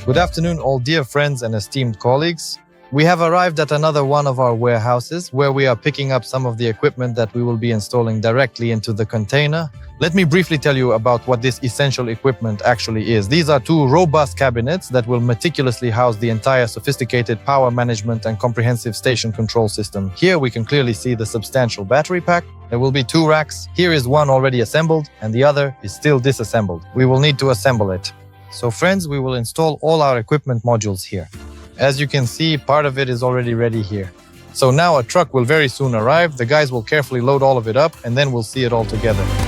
Good afternoon, all dear friends and esteemed colleagues. We have arrived at another one of our warehouses where we are picking up some of the equipment that we will be installing directly into the container. Let me briefly tell you about what this essential equipment actually is. These are two robust cabinets that will meticulously house the entire sophisticated power management and comprehensive station control system. Here we can clearly see the substantial battery pack. There will be two racks. Here is one already assembled and the other is still disassembled. We will need to assemble it. So friends, we will install all our equipment modules here. As you can see, part of it is already ready here. So now a truck will very soon arrive. The guys will carefully load all of it up and then we'll see it all together.